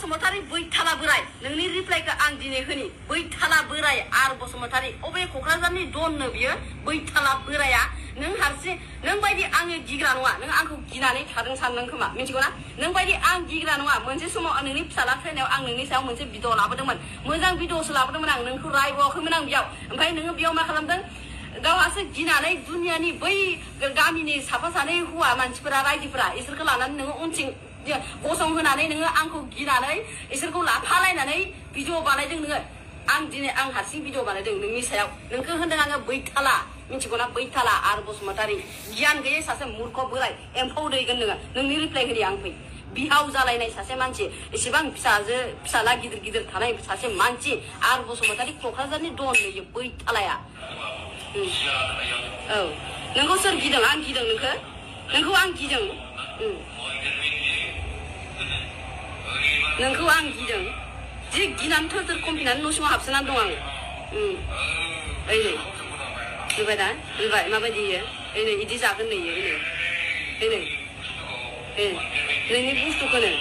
बसुमतारी बैथाला बोराय नोंनि रिप्लाइखौ आं दिनै होनि बैथाला बोराय आर बसुमतारी अबे क'क्राझारनि दननो बियो बैथाला बोराया नों हारसिं नों बायदि आङो गिग्रा नङा नों आंखौ गिनानै थादों सानदों खोमा मिथिगौ ना नों बायदि आं गिग्रा नङा मोनसे समाव नोंनि फिसाला थैनायाव आं नोंनि सायाव मोनसे भिडिअ लाबोदोंमोन मोजां भिडिअसो लाबोदोंमोन आं नोंखौ रायबावाखैमोन आं बेयाव ओमफ्राय नोङो बेयाव मा खालामदों गावहासो गिनानै दुनियानि बै गामिनि साफा सानै हौवा मानसिफोरा रायजोफोरा इसोरखौ लानानै नोङो उनथिं गसं होनानै नोङो आंखौ गिनानै इसोरखौ लाफालायनानै भिडिअ बानायदों नोङो आं दिनै आं हारसिं भिडिअ बानायदों नोंनि सायाव नोंखौ होनदों आङो बैथाला मिथिगौना बैथाला आर बसुमतारी गियान गैयै सासे मूर्ख बोराय एम्फौ दैगोन नोङो नोंनि रिप्लाइ होनि आं फै बिहाव जालायनाय सासे मानसि एसेबां फिसाला गिदिर गिदिर थानाय सासे मानसि आर बसुमतारी क'क्राझारनि दन नुयो बैथालाया औ नोंखौ सोर गिदों आं गिदों नोंखौ आं गिदों नोंखौ आं गिदों जि गिनानै थोर कमफिनानै न' सिङाव हाबसोनानै दं आङो ओइ नै नुबाय दा नुबाय माबायदि इयो ओइ नै इदि जागोन नै इयो ओइ नै नोंनि बुस्थुखौनो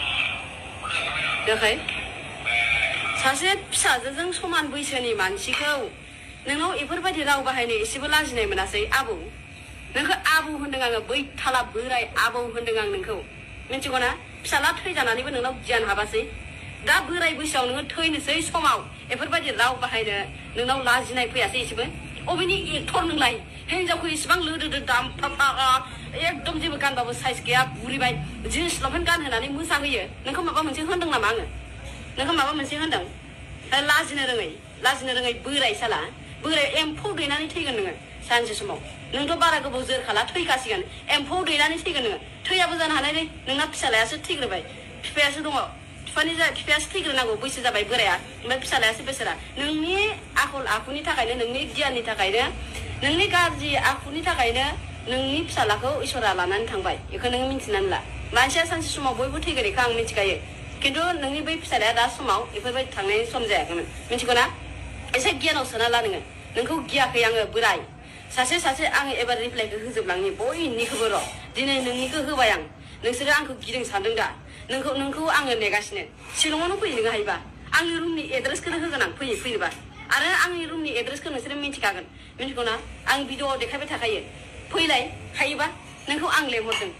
देखाय सासे फिसाजोजों समान बैसोनि मानसिखौ नोंनाव बेफोरबायदि राव बाहायनो एसेबो लाजिनाय मोनासै आबौ नोंखौ आबौ होनदों आङो बैथाला बोराय आबौ होनदों आं नोंखौ मिथिगौ ना फिसाला थैजानानैबो नोंनाव गियान हाबासै दा बोराय बैसोआव नोङो थैनोसै समाव बेफोरबायदि राव बाहायनो नोंनाव लाजिनाय फैयासै एसेबो अबेनि एक्टर नोंलाय हिनजावखौ इसेबां लोदोदो दामफा एकदम जेबो गानबाबो साइज गैया बुरिबाय जिन्स लंपेन्ट गानहोनानै मोसाहोयो नोंखौ माबा मोनसे होनदों नामा आङो नोंखौ माबा मोनसे होनदों लाजिनो रोङै बोराय साला बोराय एम्फौ दैनानै थैगोन नोङो सानसे समाव नोंथ' बारा गोबाव जोरखाला थैखासिगोन एम्फौ दैनानै थैगोन नोङो थैयाबो जानो हानाय नोंना फिसालायासो थैग्रोबाय बिफायासो दङ बिफायासो थैग्रोनांगौ बैसो जाबाय बोराया ओमफ्राय फिसालायासो बेसोरा नोंनि आखल आखुनि थाखायनो नोंनि गियाननि थाखायनो नोंनि गाज्रि आखुनि थाखायनो नोंनि फिसालाखौ इसोरा लानानै थांबाय बेखौ नोङो मिन्थिनानै ला मानसिया सानसे समाव बयबो थैगोन बेखौ आं मिथिखायो खिन्थु नोंनि बै फिसालाया दा समाव बेफोरबायदि थांनायनि सम जायाखैमोन मिथिगौ ना एसे गियानाव सोना ला नोंखौ गियाखै आङो बोराय सासे आङो एबार रिप्लाइखौ होजोबलांनि बयनिखौबो र' दिनै नोंनिखौ होबाय आं नोंसोरो आंखौ गिदों सानदों दा नोंखौ आङो नेगासिनो शिलंआवनो फैयो नोङो हायोबा आंनि रुमनि एड्रेसखौनो होगोन आं फैयोबा आरो आंनि रुमनि एड्रेसखौ नोंसोरो मिथिखागोन मिथिगौ ना आं भिडिअ देखायबाय थाखायो फैलाय हायोबा नोंखौ आं लेंहरदों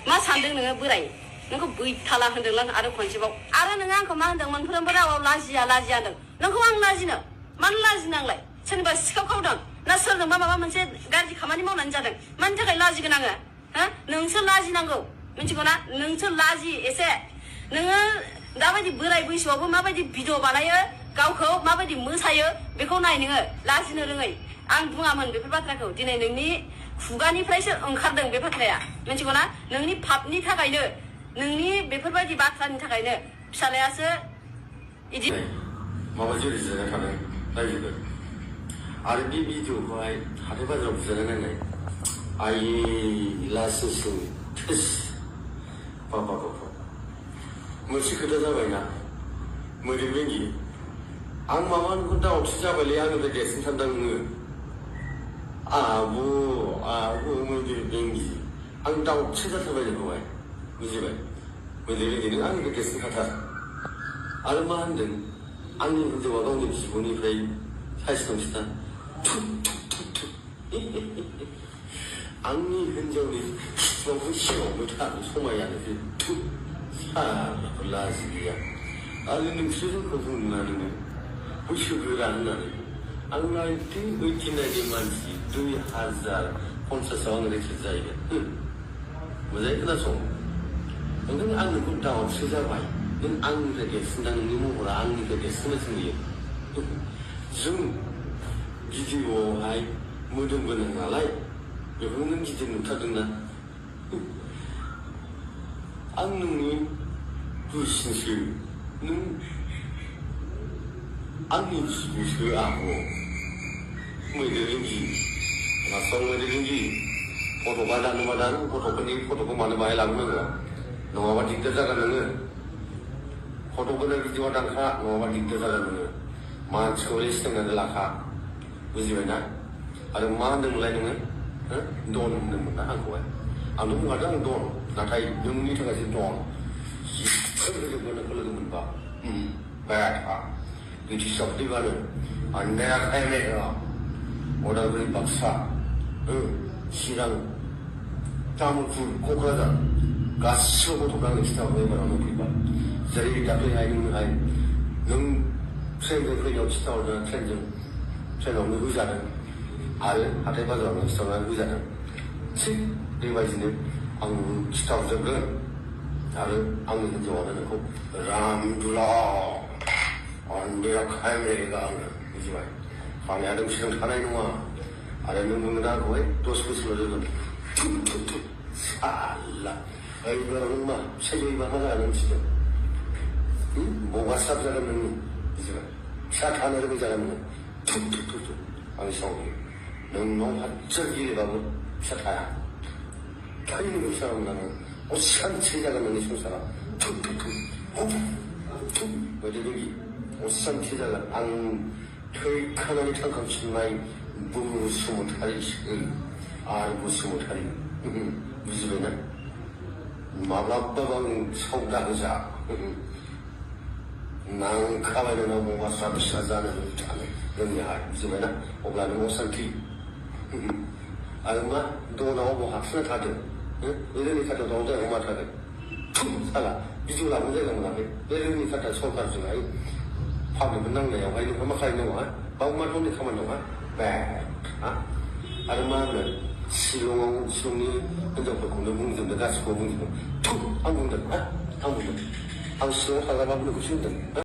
मा सानदों नोङो बोराय नोंखौ बैथाला होनदोंलां आरो खनसेबाव आरो नोङो आंखौ मा होनदों मोनफ्रोमबो रावाव लाजिया होनदों नोंखौ आं लाजिनो मानो लाजिनो आंलाय सोरनिबा सिखाव खावदों ना सोरजोंबा माबा मोनसे गाज्रि खामानि मावनानै जादों मानि थाखाय लाजिगोन आङो नोंसो लाजिनांगौ मिथिगौ ना नोंसो लाजि एसे नोङो दाबायदि बोराय बैसोआवबो माबायदि भिडिअ बानायो गावखौ माबायदि मोसायो बेखौ नाय नोङो लाजिनो रोङै आं बुङामोन बेफोर बाथ्राखौ दिनै नोंनि खुगानिफ्रायसो ओंखारदों बे बाथ्राया मिथिगौ ना नोंनि पापनि थाखायनो नोंनि बेफोरबायदि बाथ्रानि थाखायनो फिसालायासो इदि माबा जुरि जिरायना थानाय रायजोफोर आरो बे भिडिअखौहाय हाथाय बाजाराव बुजायना नायनाय आइ लासिंसिं थोस बाबा मोनसे खोथा जाबायना मैदेर बेंगि आं माबानिखौ दावथि जाबायलै आंनिफ्राय देरसिन सानदों नोङो आब' मैदेर बेंगि आं दावथि जाथारबाय नोंखौहाय बुजिबाय मैदेर बेंगि नों आंनिफ्राय देरसिन खाथार आरो मा होनदों आंनि हिन्जावा गावनि बिब'निफ्राय साइज दंसिना आंनि हिन्जावनि सिगाङावबो सिगाङावबो थानो समायानोसै साराफोर लाजि गैया आरो नोंसोर जोंखौ बुंना नोङो बैसो गोरा होननानै आं 1989नि मानसि 2050आव आं रिटायार जाहैगोन मोजाङै खोनासं ओंखायनो आं नोंखौ दाउटसो जाबाय नों आंनिफ्राय देरसिन नोंनि महरा आंनिफ्राय देरसिन बायदि नुयो जों भिडिअआवहाय मोदोम गोनां नालाय बेखौ नों गिदिर नुथारदोंना आं नोंनि दुइसिनसो नों आंनि बिब'सो आब' मैदेर बेंगि मास्टार मैदेर बेंगि फट'बा दानोबा दान गथ'फोरनि फट'खौ मानो बाहाय लाबोनांगौ नङाबा दिगदार जागोन नोङो फट'फोरनो भिडिअ दानखा नङाबा दिगदार जागोन नोङो मानसिखौ लिस्टेंनानै लाखा बुजिबायना आरो मा होनदोंमोनलाय नोङो दन होनदोंमोन ना आंखौहाय आंथ' बुङाथ' आं दन नाथाय नोंनि थाखायसो दन जिफोर लोगो मोनखौ लोगो मोनबाय 그니까 배타 이ଠି 썩디가는 안 내가 가야매가 오라그리 박사 시랑 땀을 고크라다 가스고 도가는 기타고 해봐라는 그니까 저리 잡혀야 하는 하이 능 트렌드 그 역시타 오르는 트렌드 트렌드 의자는 아래 하대바자는 기타는 의자는 즉 리바이즈는 ang kita jaga ada ang jawaban aku ramdullah dia khai mereka bukan kami ada mesti kana inua ada nungguda koi dos lolo salah ai rumah saya iba mana ada mesti 뭐가 sab자는 bukan 샷하는 거 자는 툭툭툭 ang song nung 한적이 가고 샷하야 타이밍 사람 나는 오산 체자가 너네 손사람 툭툭툭 툭툭 어디든지 오산 체자가 안 퇴카나니 탕감 신마이 무스무타리 무스무타리 무지배나 마블라빠방 성당자 낭카바이나 모가사 비사자는 자네 영리하 무지배나 오라는 오산티 얼마 돈 나오고 학생을 다들 이름이 갖다 동자 얼마 다들 툭 살아 미주라 문제가 뭐라고 이름이 갖다 소가를 주나 화면 끝났네요 화이는 얼마 가있는 거야 마음만 혼자 가만 놓아 배아 얼마는 실용이 현장 공동 공동들 가지고 공동 툭 한국들 한국들 한 실용 하다가 보는 거 쉬운데